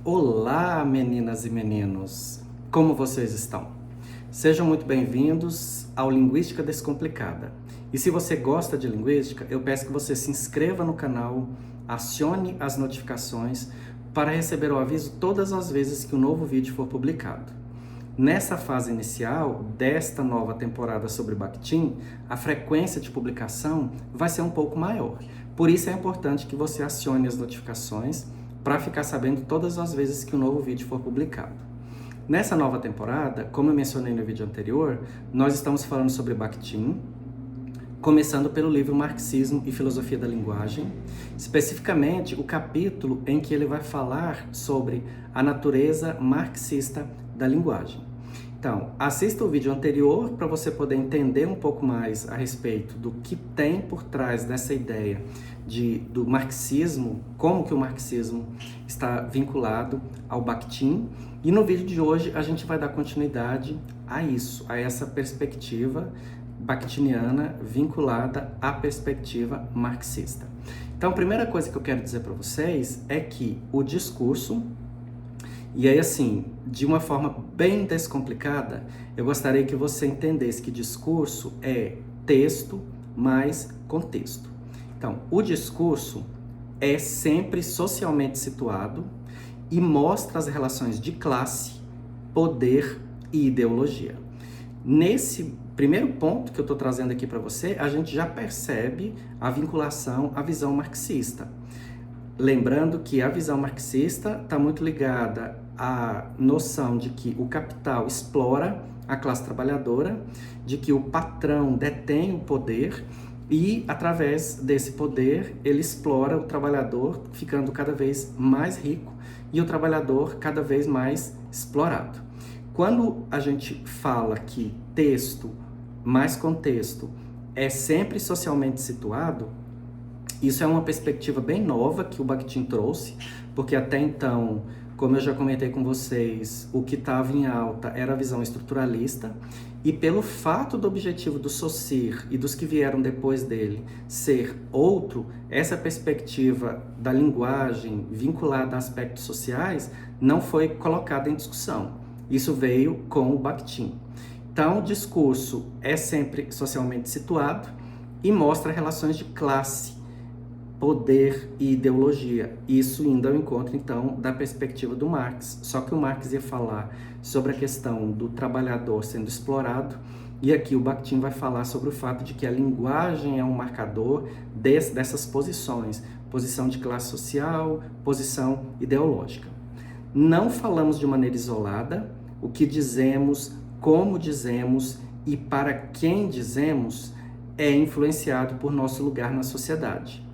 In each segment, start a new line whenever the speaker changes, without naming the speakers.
Olá, meninas e meninos! Como vocês estão? Sejam muito bem-vindos ao Linguística Descomplicada. E se você gosta de linguística, eu peço que você se inscreva no canal, acione as notificações para receber o aviso todas as vezes que um novo vídeo for publicado. Nessa fase inicial desta nova temporada sobre Bakhtin, a frequência de publicação vai ser um pouco maior. Por isso é importante que você acione as notificações para ficar sabendo todas as vezes que um novo vídeo for publicado. Nessa nova temporada, como eu mencionei no vídeo anterior, nós estamos falando sobre Bakhtin, começando pelo livro Marxismo e Filosofia da Linguagem, especificamente o capítulo em que ele vai falar sobre a natureza marxista da linguagem. Então, assista o vídeo anterior para você poder entender um pouco mais a respeito do que tem por trás dessa ideia do marxismo, como que o marxismo está vinculado ao Bakhtin. E no vídeo de hoje a gente vai dar continuidade a isso, a essa perspectiva bakhtiniana vinculada à perspectiva marxista. Então, a primeira coisa que eu quero dizer para vocês é que o discurso, e aí assim, de uma forma bem descomplicada, eu gostaria que você entendesse que discurso é texto mais contexto. Então, o discurso é sempre socialmente situado e mostra as relações de classe, poder e ideologia. Nesse primeiro ponto que eu estou trazendo aqui para você, a gente já percebe a vinculação à visão marxista. Lembrando que a visão marxista está muito ligada à noção de que o capital explora a classe trabalhadora, de que o patrão detém o poder e, através desse poder, ele explora o trabalhador, ficando cada vez mais rico e o trabalhador cada vez mais explorado. Quando a gente fala que texto mais contexto é sempre socialmente situado, isso é uma perspectiva bem nova que o Bakhtin trouxe, porque até então, como eu já comentei com vocês, o que estava em alta era a visão estruturalista, e pelo fato do objetivo do Saussure e dos que vieram depois dele ser outro, essa perspectiva da linguagem vinculada a aspectos sociais não foi colocada em discussão. Isso veio com o Bakhtin. Então, o discurso é sempre socialmente situado e mostra relações de classe, poder e ideologia. Isso indo ao encontro, então, da perspectiva do Marx. Só que o Marx ia falar sobre a questão do trabalhador sendo explorado, e aqui o Bakhtin vai falar sobre o fato de que a linguagem é um marcador dessas posições, posição de classe social, posição ideológica. Não falamos de maneira isolada, o que dizemos, como dizemos e para quem dizemos é influenciado por nosso lugar na sociedade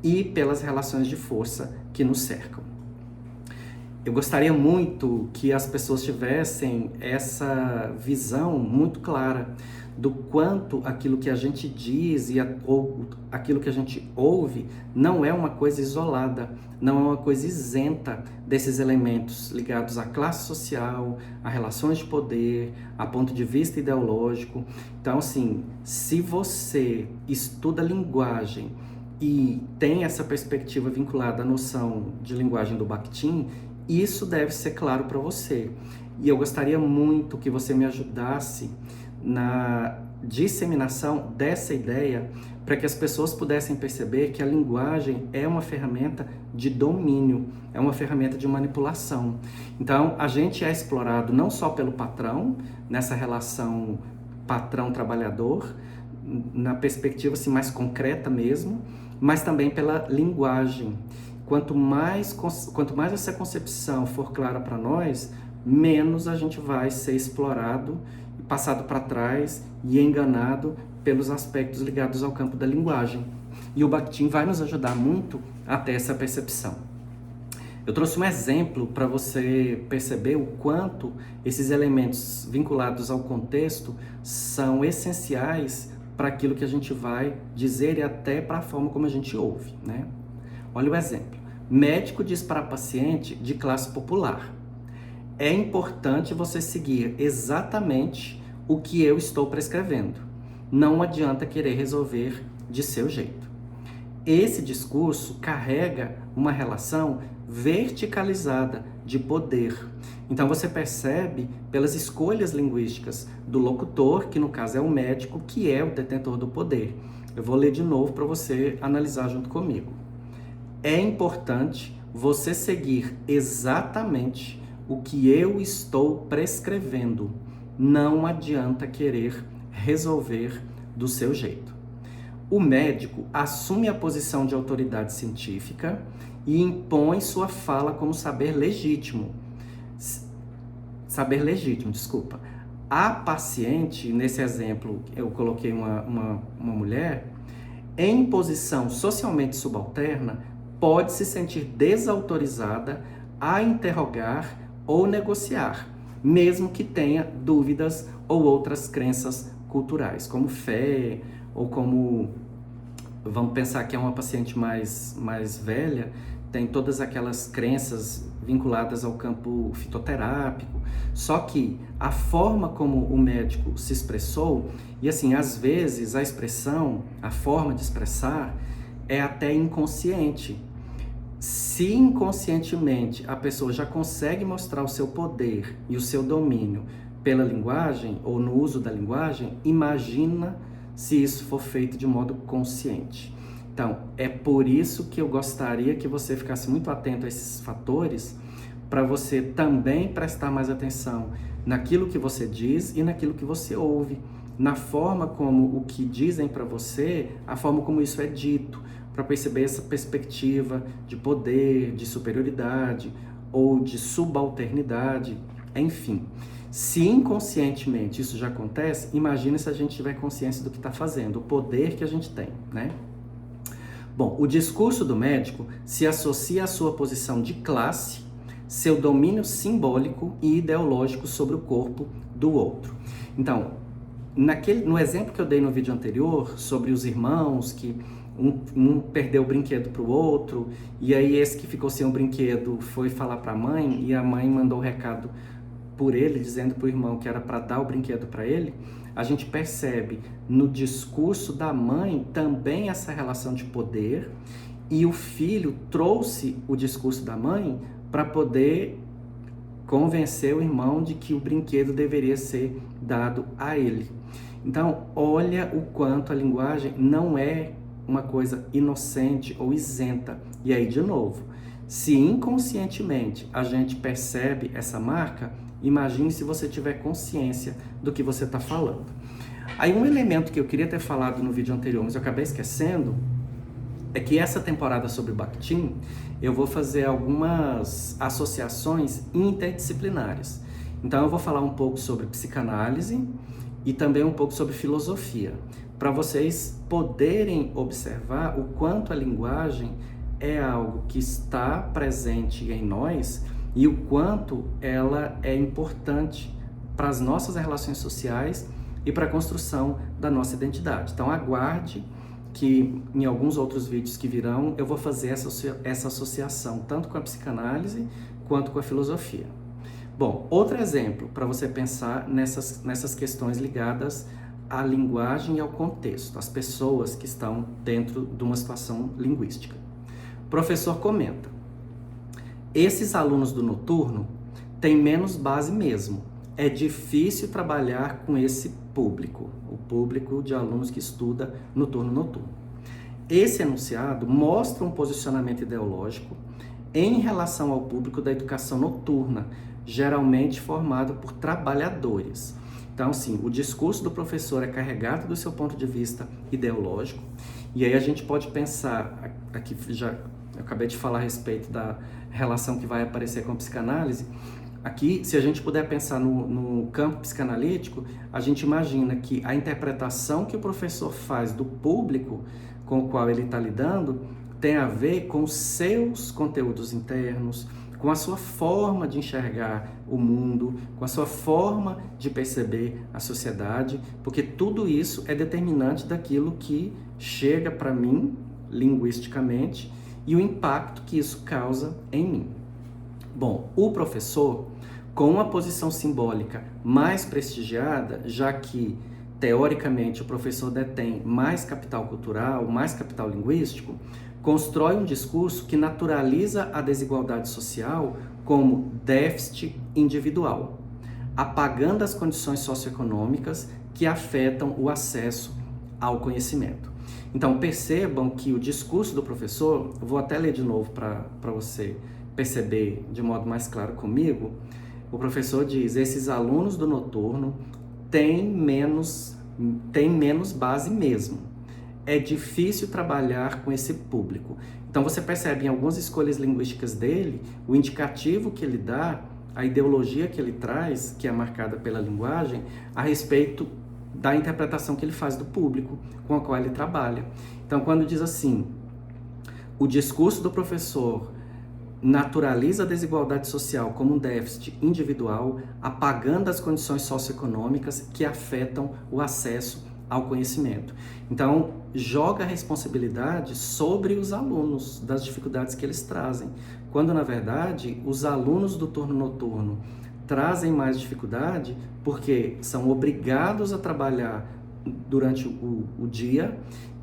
e pelas relações de força que nos cercam. Eu gostaria muito que as pessoas tivessem essa visão muito clara do quanto aquilo que a gente diz ou aquilo que a gente ouve não é uma coisa isolada, não é uma coisa isenta desses elementos ligados à classe social, a relações de poder, a ponto de vista ideológico. Então, assim, se você estuda linguagem e tem essa perspectiva vinculada à noção de linguagem do Bakhtin, isso deve ser claro para você. E eu gostaria muito que você me ajudasse na disseminação dessa ideia para que as pessoas pudessem perceber que a linguagem é uma ferramenta de domínio, é uma ferramenta de manipulação. Então, a gente é explorado não só pelo patrão, nessa relação patrão-trabalhador, na perspectiva assim, mais concreta mesmo, mas também pela linguagem. Quanto mais essa concepção for clara para nós, menos a gente vai ser explorado, passado para trás e enganado pelos aspectos ligados ao campo da linguagem. E o Bakhtin vai nos ajudar muito a ter essa percepção. Eu trouxe um exemplo para você perceber o quanto esses elementos vinculados ao contexto são essenciais para aquilo que a gente vai dizer e até para a forma como a gente ouve, né? Olha o exemplo. Médico diz para paciente de classe popular: é importante você seguir exatamente o que eu estou prescrevendo. Não adianta querer resolver de seu jeito. Esse discurso carrega uma relação verticalizada de poder. Então você percebe pelas escolhas linguísticas do locutor, que no caso é o médico, que é o detentor do poder. Eu vou ler de novo para você analisar junto comigo. É importante você seguir exatamente o que eu estou prescrevendo. Não adianta querer resolver do seu jeito. O médico assume a posição de autoridade científica e impõe sua fala como saber legítimo. Desculpa. A paciente, nesse exemplo eu coloquei uma mulher, em posição socialmente subalterna, pode se sentir desautorizada a interrogar ou negociar, mesmo que tenha dúvidas ou outras crenças culturais, como fé, ou como, vamos pensar que é uma paciente mais velha, tem todas aquelas crenças vinculadas ao campo fitoterápico, só que a forma como o médico se expressou, e assim, às vezes a expressão, a forma de expressar, é até inconsciente. Se inconscientemente a pessoa já consegue mostrar o seu poder e o seu domínio pela linguagem ou no uso da linguagem, imagina se isso for feito de modo consciente. Então, é por isso que eu gostaria que você ficasse muito atento a esses fatores, para você também prestar mais atenção naquilo que você diz e naquilo que você ouve, na forma como o que dizem para você, a forma como isso é dito, para perceber essa perspectiva de poder, de superioridade ou de subalternidade, enfim. Se inconscientemente isso já acontece, imagine se a gente tiver consciência do que está fazendo, o poder que a gente tem, né? Bom, o discurso do médico se associa à sua posição de classe, seu domínio simbólico e ideológico sobre o corpo do outro. Então, no exemplo que eu dei no vídeo anterior, sobre os irmãos, que um perdeu o brinquedo para o outro, e aí esse que ficou sem o brinquedo foi falar para a mãe, e a mãe mandou o recado por ele, dizendo para o irmão que era para dar o brinquedo para ele, a gente percebe no discurso da mãe também essa relação de poder, e o filho trouxe o discurso da mãe para poder convencer o irmão de que o brinquedo deveria ser dado a ele. Então, olha o quanto a linguagem não é uma coisa inocente ou isenta. E aí, de novo, se inconscientemente a gente percebe essa marca, imagine se você tiver consciência do que você está falando. Aí um elemento que eu queria ter falado no vídeo anterior, mas eu acabei esquecendo, é que essa temporada sobre Bakhtin, eu vou fazer algumas associações interdisciplinares. Então eu vou falar um pouco sobre psicanálise e também um pouco sobre filosofia, para vocês poderem observar o quanto a linguagem é algo que está presente em nós e o quanto ela é importante para as nossas relações sociais e para a construção da nossa identidade. Então aguarde que em alguns outros vídeos que virão eu vou fazer essa associação tanto com a psicanálise quanto com a filosofia. Bom, outro exemplo para você pensar nessas questões ligadas à linguagem e ao contexto, as pessoas que estão dentro de uma situação linguística. O professor comenta: esses alunos do noturno têm menos base mesmo. É difícil trabalhar com esse público, o público de alunos que estuda no turno noturno. Esse enunciado mostra um posicionamento ideológico em relação ao público da educação noturna, geralmente formado por trabalhadores. Então, sim, o discurso do professor é carregado do seu ponto de vista ideológico, e aí a gente pode pensar, aqui já eu acabei de falar a respeito da relação que vai aparecer com a psicanálise. Aqui, se a gente puder pensar no campo psicanalítico, a gente imagina que a interpretação que o professor faz do público com o qual ele está lidando tem a ver com os seus conteúdos internos, com a sua forma de enxergar o mundo, com a sua forma de perceber a sociedade, porque tudo isso é determinante daquilo que chega para mim, linguisticamente, e o impacto que isso causa em mim. Bom, o professor, com uma posição simbólica mais prestigiada, já que, teoricamente, o professor detém mais capital cultural, mais capital linguístico, constrói um discurso que naturaliza a desigualdade social como déficit individual, apagando as condições socioeconômicas que afetam o acesso ao conhecimento. Então percebam que o discurso do professor, vou até ler de novo para você perceber de modo mais claro comigo. O professor diz: esses alunos do noturno têm menos base mesmo. É difícil trabalhar com esse público. Então você percebe em algumas escolhas linguísticas dele, o indicativo que ele dá, a ideologia que ele traz, que é marcada pela linguagem, a respeito da interpretação que ele faz do público com o qual ele trabalha. Então quando diz assim, o discurso do professor naturaliza a desigualdade social como um déficit individual, apagando as condições socioeconômicas que afetam o acesso ao conhecimento. Então, joga a responsabilidade sobre os alunos das dificuldades que eles trazem, quando, na verdade, os alunos do turno noturno trazem mais dificuldade porque são obrigados a trabalhar durante o dia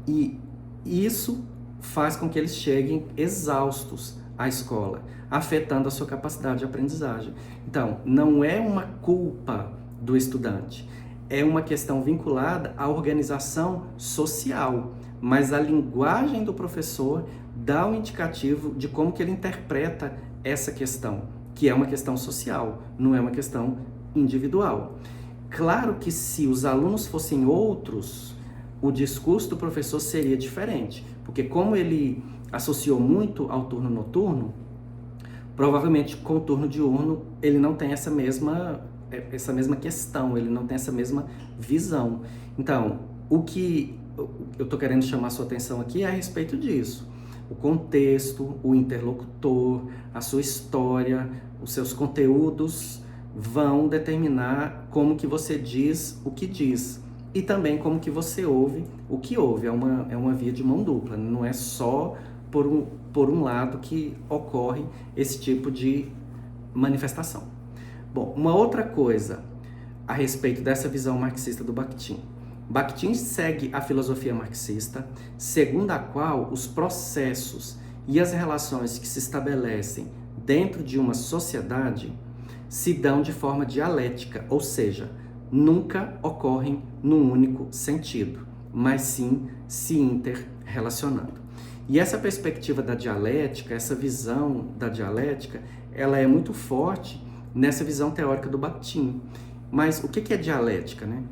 e isso faz com que eles cheguem exaustos à escola, afetando a sua capacidade de aprendizagem. Então, não é uma culpa do estudante, é uma questão vinculada à organização social, mas a linguagem do professor dá um indicativo de como que ele interpreta essa questão, que é uma questão social, não é uma questão individual. Claro que se os alunos fossem outros, o discurso do professor seria diferente, porque como ele associou muito ao turno noturno, provavelmente com o turno diurno ele não tem essa mesma questão, ele não tem essa mesma visão. Então, o que eu estou querendo chamar a sua atenção aqui é a respeito disso. O contexto, o interlocutor, a sua história, os seus conteúdos vão determinar como que você diz o que diz e também como que você ouve o que ouve. É uma via de mão dupla, não é só por um lado que ocorre esse tipo de manifestação. Bom, uma outra coisa a respeito dessa visão marxista do Bakhtin. Bakhtin segue a filosofia marxista, segundo a qual os processos e as relações que se estabelecem dentro de uma sociedade se dão de forma dialética, ou seja, nunca ocorrem num único sentido, mas sim se interrelacionando. E essa perspectiva da dialética, essa visão da dialética, ela é muito forte nessa visão teórica do Bakhtin. Mas o que é dialética, né?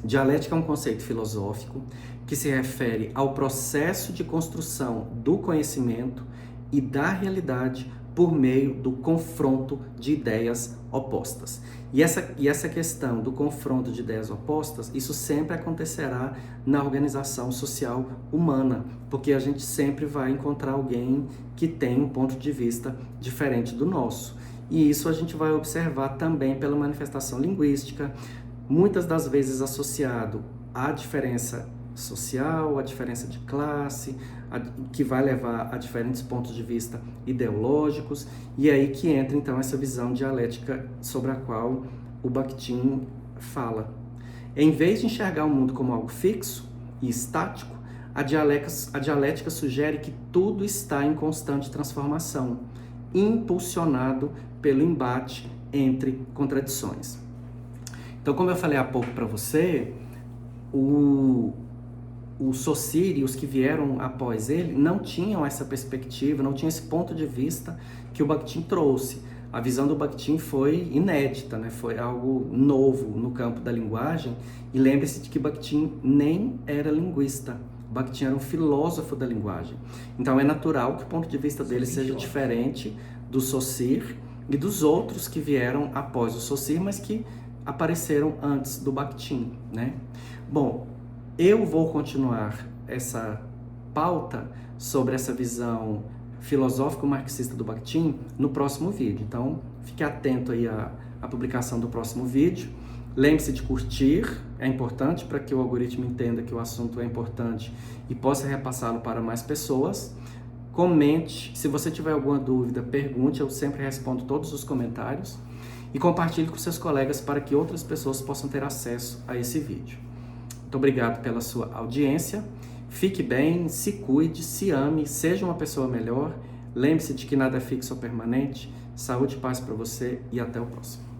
Dialética é um conceito filosófico que se refere ao processo de construção do conhecimento e da realidade por meio do confronto de ideias opostas. E essa questão do confronto de ideias opostas, isso sempre acontecerá na organização social humana, porque a gente sempre vai encontrar alguém que tem um ponto de vista diferente do nosso. E isso a gente vai observar também pela manifestação linguística, muitas das vezes associado à diferença social, à diferença de classe, que vai levar a diferentes pontos de vista ideológicos, e aí que entra então essa visão dialética sobre a qual o Bakhtin fala. Em vez de enxergar o mundo como algo fixo e estático, a dialética sugere que tudo está em constante transformação, impulsionado pelo embate entre contradições. Então, como eu falei há pouco para você, o Saussure e os que vieram após ele não tinham essa perspectiva, não tinham esse ponto de vista que o Bakhtin trouxe. A visão do Bakhtin foi inédita, né? Foi algo novo no campo da linguagem. E lembre-se de que Bakhtin nem era linguista. Bakhtin era um filósofo da linguagem. Então é natural que o ponto de vista dele seja diferente do Saussure e dos outros que vieram após o Saussure, mas que apareceram antes do Bakhtin, né? Bom, eu vou continuar essa pauta sobre essa visão filosófico-marxista do Bakhtin no próximo vídeo. Então, fique atento aí à publicação do próximo vídeo. Lembre-se de curtir, é importante para que o algoritmo entenda que o assunto é importante e possa repassá-lo para mais pessoas. Comente, se você tiver alguma dúvida, pergunte, eu sempre respondo todos os comentários. E compartilhe com seus colegas para que outras pessoas possam ter acesso a esse vídeo. Muito obrigado pela sua audiência. Fique bem, se cuide, se ame, seja uma pessoa melhor. Lembre-se de que nada é fixo ou permanente. Saúde e paz para você e até o próximo.